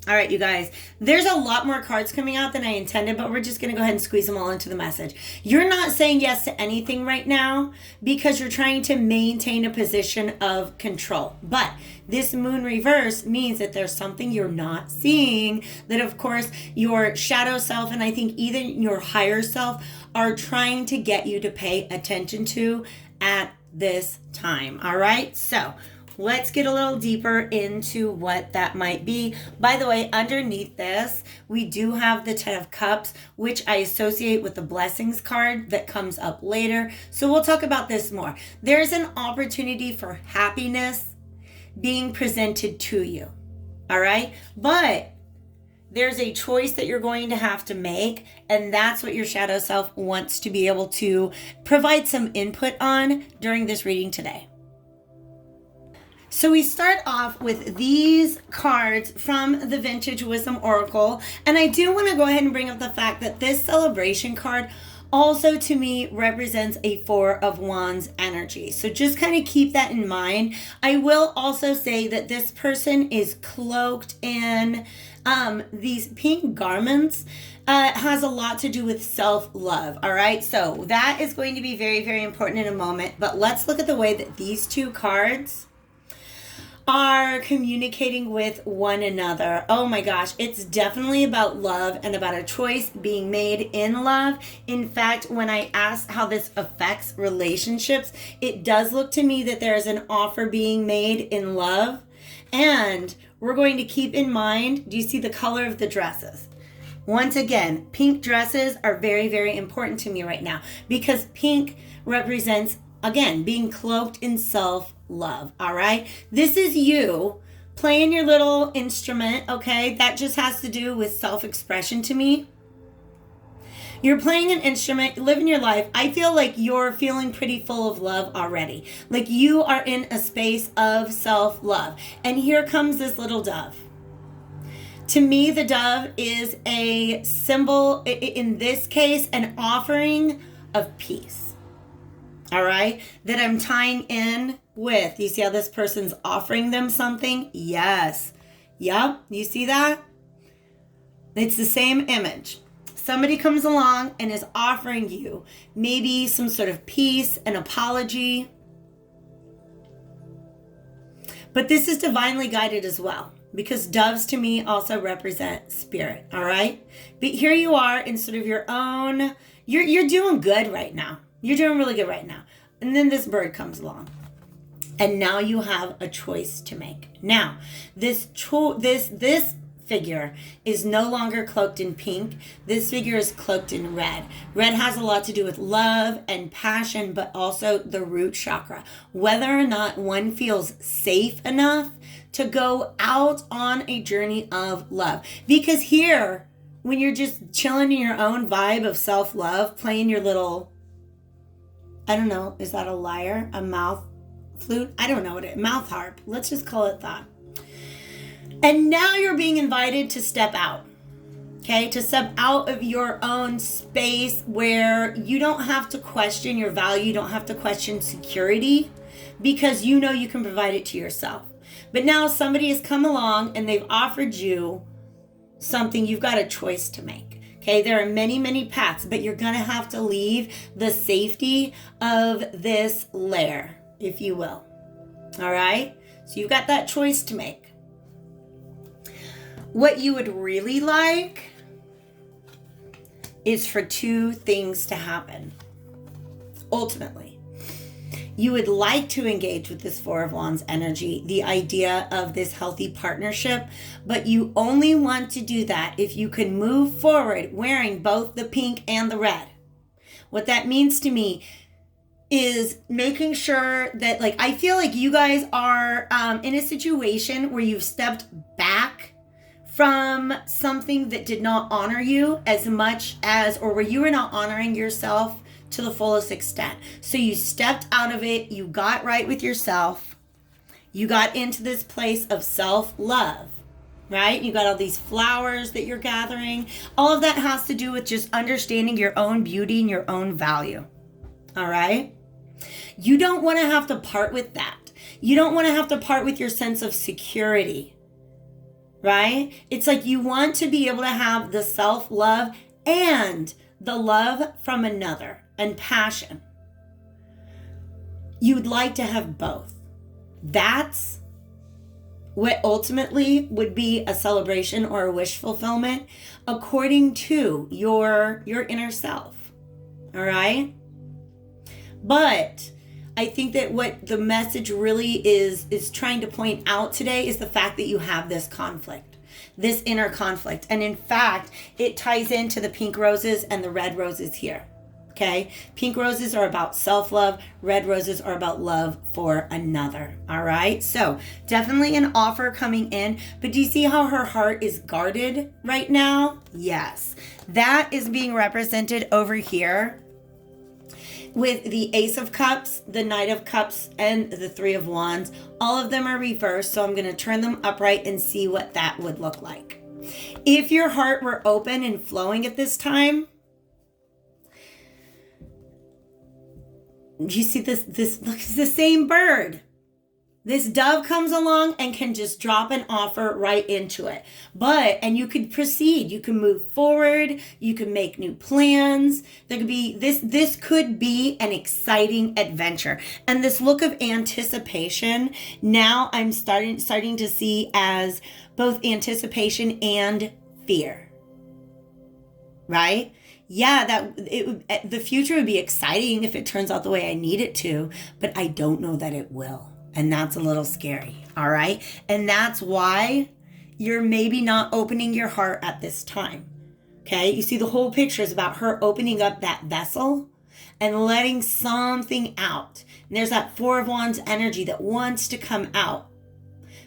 All right, you guys, there's a lot more cards coming out than I intended, but we're just going to go ahead and squeeze them all into the message. You're not saying yes to anything right now because you're trying to maintain a position of control. But this moon reverse means that there's something you're not seeing that, of course, your shadow self and I think even your higher self are trying to get you to pay attention to at this time. All right, so let's get a little deeper into what that might be. By the way, underneath this, we do have the 10 of Cups, which I associate with the Blessings card that comes up later. So we'll talk about this more. There's an opportunity for happiness being presented to you. All right? But there's a choice that you're going to have to make, and that's what your shadow self wants to be able to provide some input on during this reading today. So we start off with these cards from the Vintage Wisdom Oracle. And I do want to go ahead and bring up the fact that this celebration card also to me represents a Four of Wands energy. So just kind of keep that in mind. I will also say that this person is cloaked in these pink garments. Has a lot to do with self-love. All right, so that is going to be very, very important in a moment. But let's look at the way that these two cards are communicating with one another. Oh my gosh, it's definitely about love and about a choice being made in love. In fact, when I asked how this affects relationships, it does look to me that there's an offer being made in love. And we're going to keep in mind, do you see the color of the dresses? Once again, pink dresses are very, very important to me right now because pink represents, again, being cloaked in self-love, all right? This is you playing your little instrument, okay? That just has to do with self-expression to me. You're playing an instrument, living your life. I feel like you're feeling pretty full of love already. Like you are in a space of self-love. And here comes this little dove. To me, the dove is a symbol, in this case, an offering of peace. All right? That I'm tying in with. You see how this person's offering them something? Yes. Yep. You see that? It's the same image. Somebody comes along and is offering you maybe some sort of peace, an apology. But this is divinely guided as well. Because doves to me also represent spirit, all right? But here you are in sort of your own, you're doing good right now. You're doing really good right now. And then this bird comes along. And now you have a choice to make. Now, this figure is no longer cloaked in pink. This figure is cloaked in red. Red has a lot to do with love and passion, but also the root chakra. Whether or not one feels safe enough to go out on a journey of love. Because here, when you're just chilling in your own vibe of self-love, playing your little, I don't know, is that a lyre? A mouth flute? I don't know what it is. Mouth harp. Let's just call it that. And now you're being invited to step out. Okay, to step out of your own space where you don't have to question your value, you don't have to question security, because you know you can provide it to yourself. But now somebody has come along and they've offered you something. You've got a choice to make. Okay, there are many, many paths, but you're going to have to leave the safety of this lair, if you will. All right, so you've got that choice to make. What you would really like is for two things to happen. Ultimately, you would like to engage with this Four of Wands energy, the idea of this healthy partnership, but you only want to do that if you can move forward wearing both the pink and the red. What that means to me is making sure that, like, I feel like you guys are in a situation where you've stepped back from something that did not honor you as much as, or where you were not honoring yourself to the fullest extent. So you stepped out of it, you got right with yourself, you got into this place of self-love, right? You got all these flowers that you're gathering. All of that has to do with just understanding your own beauty and your own value, all right? You don't want to have to part with that. You don't want to have to part with your sense of security, right? It's like you want to be able to have the self-love and the love from another and passion. You'd like to have both. That's what ultimately would be a celebration or a wish fulfillment according to your inner self. All right? But I think that what the message really is trying to point out today is the fact that you have this conflict, this inner conflict. And in fact, it ties into the pink roses and the red roses here. Okay? Pink roses are about self-love. Red roses are about love for another. All right? So definitely an offer coming in. But do you see how her heart is guarded right now? Yes. That is being represented over here with the Ace of Cups, the Knight of Cups, and the Three of Wands. All of them are reversed, so I'm going to turn them upright and see what that would look like. If your heart were open and flowing at this time, you see this look, it's the same bird. This dove comes along and can just drop an offer right into it. And you could proceed, you can move forward, you can make new plans. There could be this could be an exciting adventure. And this look of anticipation, now I'm starting to see as both anticipation and fear. Right? Yeah, the future would be exciting if it turns out the way I need it to, but I don't know that it will. And that's a little scary, all right? And that's why you're maybe not opening your heart at this time, okay? You see, the whole picture is about her opening up that vessel and letting something out. And there's that Four of Wands energy that wants to come out.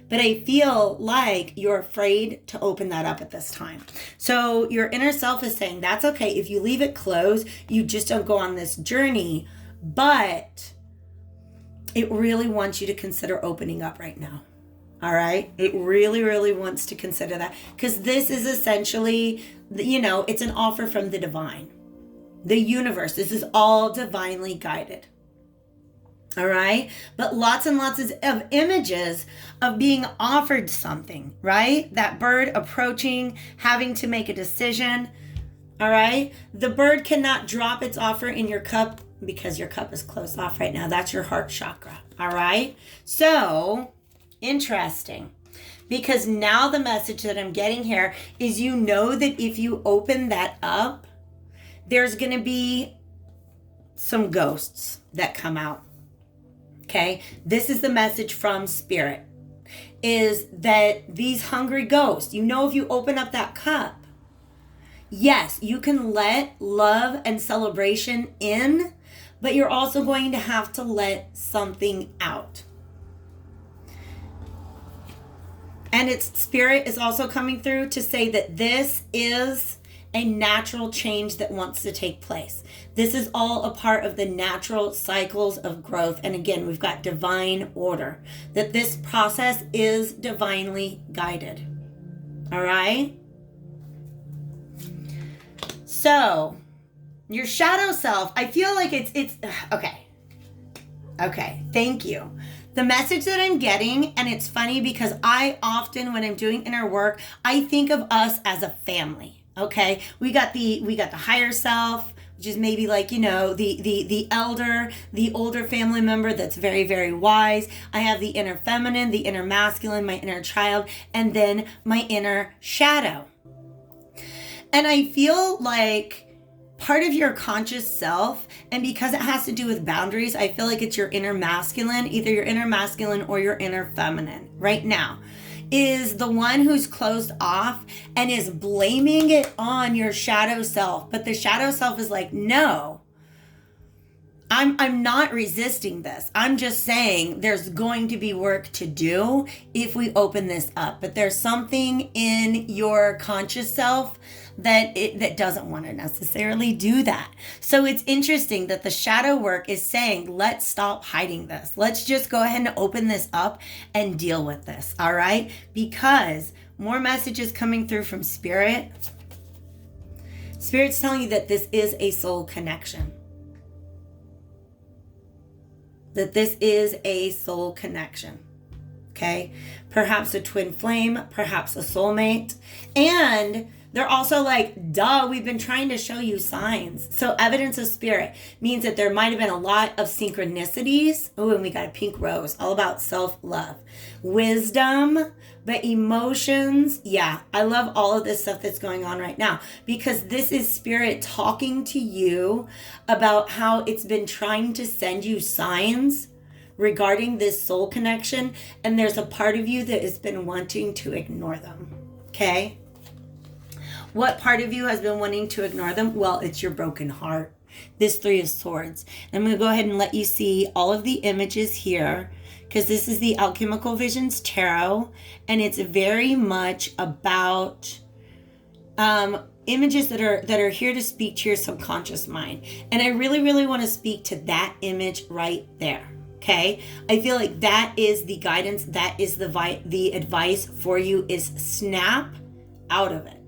But I feel like you're afraid to open that up at this time. So your inner self is saying, that's okay. If you leave it closed, you just don't go on this journey. But it really wants you to consider opening up right now. All right? It really, really wants to consider that. Because this is essentially, it's an offer from the divine. The universe. This is all divinely guided. All right? But lots and lots of images of being offered something, right? That bird approaching, having to make a decision. All right? The bird cannot drop its offer in your cup because your cup is closed off right now. That's your heart chakra. All right? So, interesting. Because now the message that I'm getting here is you know that if you open that up, there's going to be some ghosts that come out. Okay? This is the message from Spirit. Is that these hungry ghosts, if you open up that cup, yes, you can let love and celebration in, but you're also going to have to let something out. And its Spirit is also coming through to say that this is a natural change that wants to take place. This is all a part of the natural cycles of growth. And again, we've got divine order, that this process is divinely guided. All right? So, your shadow self, I feel like it's okay, thank you. The message that I'm getting, and it's funny because I often, when I'm doing inner work, I think of us as a family, okay? We got the higher self, which is maybe like, the elder, the older family member that's very, very wise. I have the inner feminine, the inner masculine, my inner child, and then my inner shadow. And I feel like part of your conscious self, and because it has to do with boundaries, I feel like it's your inner masculine, either your inner masculine or your inner feminine right now, is the one who's closed off and is blaming it on your shadow self. But the shadow self is like, no, I'm not resisting this. I'm just saying there's going to be work to do if we open this up. But there's something in your conscious self that doesn't want to necessarily do that. So it's interesting that the shadow work is saying, let's stop hiding this. Let's just go ahead and open this up and deal with this. All right? Because more messages coming through from Spirit. Spirit's telling you that this is a soul connection. That this is a soul connection. Okay? Perhaps a twin flame, perhaps a soulmate. And they're also like, duh, we've been trying to show you signs. So evidence of Spirit means that there might have been a lot of synchronicities. Oh, and we got a pink rose, all about self-love. Wisdom, but emotions. Yeah, I love all of this stuff that's going on right now because this is Spirit talking to you about how it's been trying to send you signs regarding this soul connection. And there's a part of you that has been wanting to ignore them. Okay? What part of you has been wanting to ignore them? Well, it's your broken heart. This Three of Swords. I'm going to go ahead and let you see all of the images here because this is the Alchemical Visions Tarot, and it's very much about images that are here to speak to your subconscious mind. And I really, really want to speak to that image right there. Okay, I feel like that is the guidance, that is the advice for you, is snap out of it.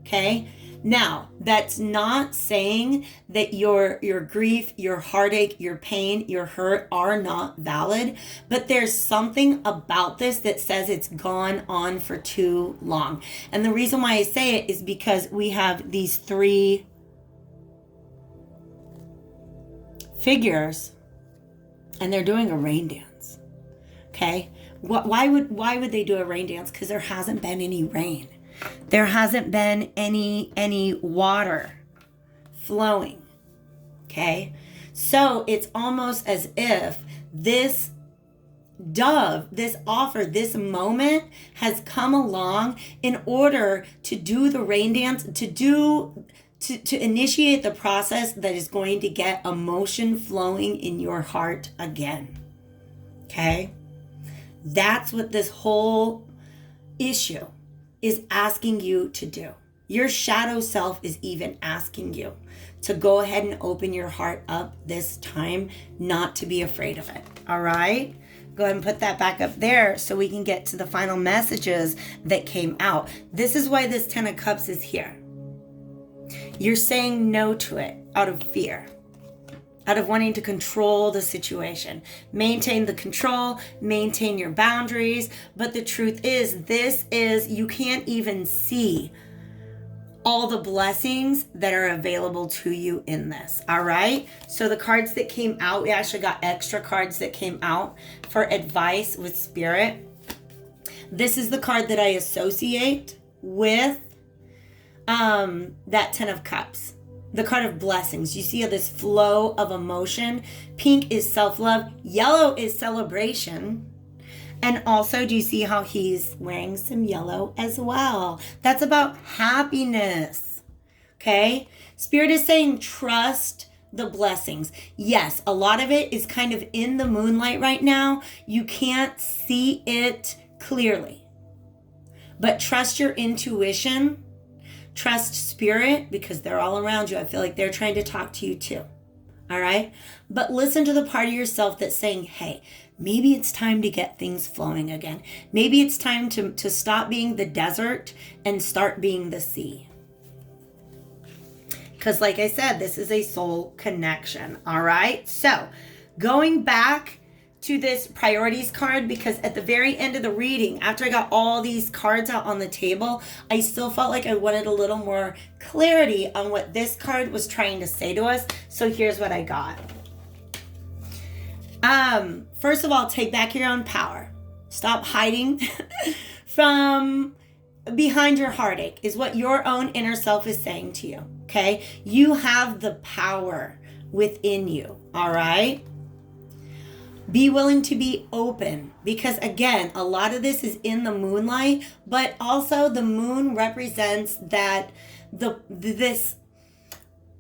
Okay, Now, that's not saying that your grief, your heartache, your pain, your hurt are not valid, but there's something about this that says it's gone on for too long. And the reason why I say it is because we have these three figures and they're doing a rain dance. Okay? Why would they do a rain dance? Because there hasn't been any rain. There hasn't been any water flowing. Okay? So it's almost as if this dove, this offer, this moment has come along in order to do the rain dance, to initiate the process that is going to get emotion flowing in your heart again. Okay? That's what this whole issue is asking you to do. Your shadow self is even asking you to go ahead and open your heart up this time, not to be afraid of it. All right? Go ahead and put that back up there so we can get to the final messages that came out. This is why this 10 of Cups is here. You're saying no to it out of fear, out of wanting to control the situation. Maintain the control, maintain your boundaries. But the truth is, you can't even see all the blessings that are available to you in this. All right. So the cards that came out, we actually got extra cards that came out for advice with Spirit. This is the card that I associate with that 10 of Cups. The card of blessings. You see this flow of emotion. Pink is self-love. Yellow is celebration. And also, do you see how he's wearing some yellow as well? That's about happiness. Okay? Spirit is saying trust the blessings. Yes, a lot of it is kind of in the moonlight right now. You can't see it clearly. But trust your intuition. Trust Spirit, because they're all around you. I feel like they're trying to talk to you too. All right? But listen to the part of yourself that's saying, hey, maybe it's time to get things flowing again. Maybe it's time to stop being the desert and start being the sea. Because like I said, this is a soul connection. All right? So going back to this priorities card, because at the very end of the reading, after I got all these cards out on the table, I still felt like I wanted a little more clarity on what this card was trying to say to us. So here's what I got. First of all, take back your own power. Stop hiding from behind your heartache is what your own inner self is saying to you. Okay? You have the power within you. All right? Be willing to be open, because again, a lot of this is in the moonlight, but also the moon represents that this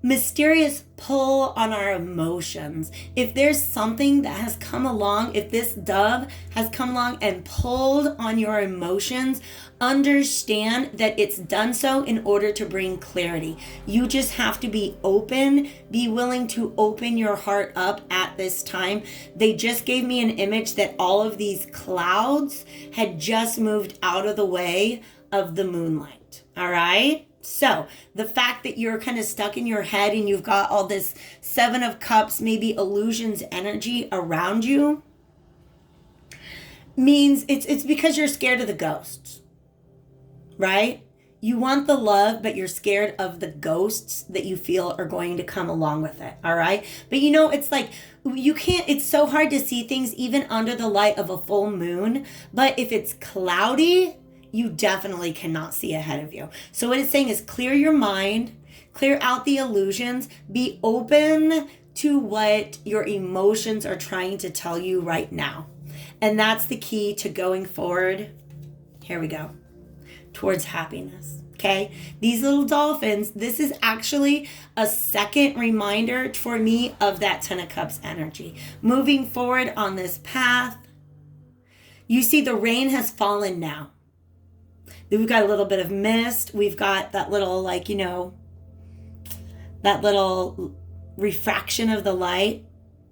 mysterious pull on our emotions. If there's something that has come along, if this dove has come along and pulled on your emotions, understand that it's done so in order to bring clarity. You just have to be open, be willing to open your heart up at this time. They just gave me an image that all of these clouds had just moved out of the way of the moonlight. All right? So the fact that you're kind of stuck in your head and you've got all this 7 of Cups, maybe illusions energy around you, means it's because you're scared of the ghosts, right? You want the love, but you're scared of the ghosts that you feel are going to come along with it, all right? But you know, it's like it's so hard to see things even under the light of a full moon, but if it's cloudy, you definitely cannot see ahead of you. So what it's saying is clear your mind, clear out the illusions, be open to what your emotions are trying to tell you right now. And that's the key to going forward. Here we go. Towards happiness. Okay? These little dolphins, this is actually a second reminder for me of that 10 of Cups energy. Moving forward on this path, you see the rain has fallen now. We've got a little bit of mist. We've got that little, that little refraction of the light.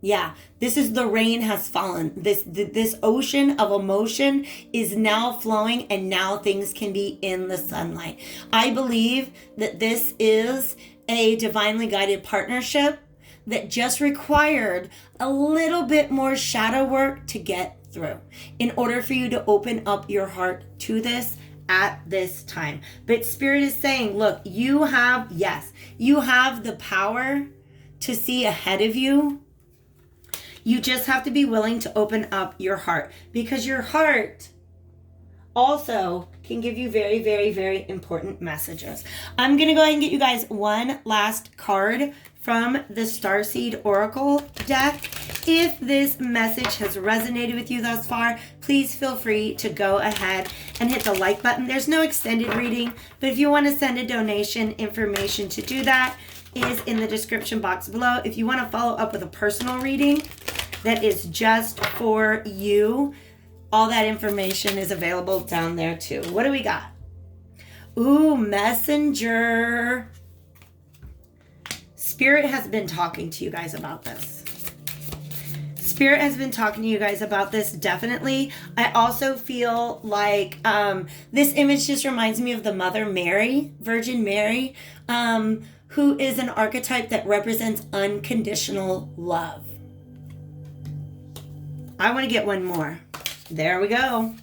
Yeah, this is the rain has fallen. This ocean of emotion is now flowing, and now things can be in the sunlight. I believe that this is a divinely guided partnership that just required a little bit more shadow work to get through in order for you to open up your heart to this at this time. But Spirit is saying, look, you have the power to see ahead of you. You just have to be willing to open up your heart, because your heart also can give you very, very, very important messages. I'm going to go ahead and get you guys one last card from the Starseed Oracle deck. If this message has resonated with you thus far, please feel free to go ahead and hit the like button. There's no extended reading, but if you want to send a donation, information to do that is in the description box below. If you want to follow up with a personal reading that is just for you, all that information is available down there too. What do we got? Ooh, Messenger. Spirit has been talking to you guys about this. Spirit has been talking to you guys about this, definitely. I also feel like this image just reminds me of the Mother Mary, Virgin Mary, who is an archetype that represents unconditional love. I want to get one more. There we go.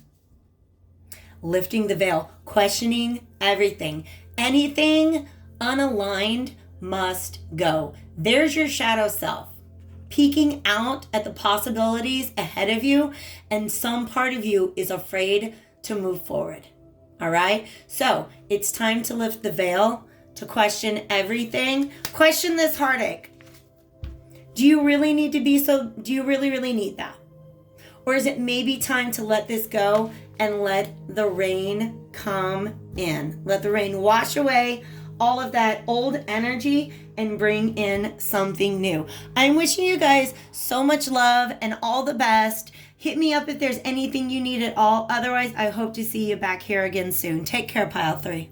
Lifting the veil, questioning everything. Anything unaligned must go. There's your shadow self, peeking out at the possibilities ahead of you, and some part of you is afraid to move forward. All right? So it's time to lift the veil, to question everything. Question this heartache. Do you really need to be so? Do you really, really need that? Or is it maybe time to let this go and let the rain come in? Let the rain wash away all of that old energy and bring in something new. I'm wishing you guys so much love and all the best. Hit me up if there's anything you need at all. Otherwise, I hope to see you back here again soon. Take care, Pile 3.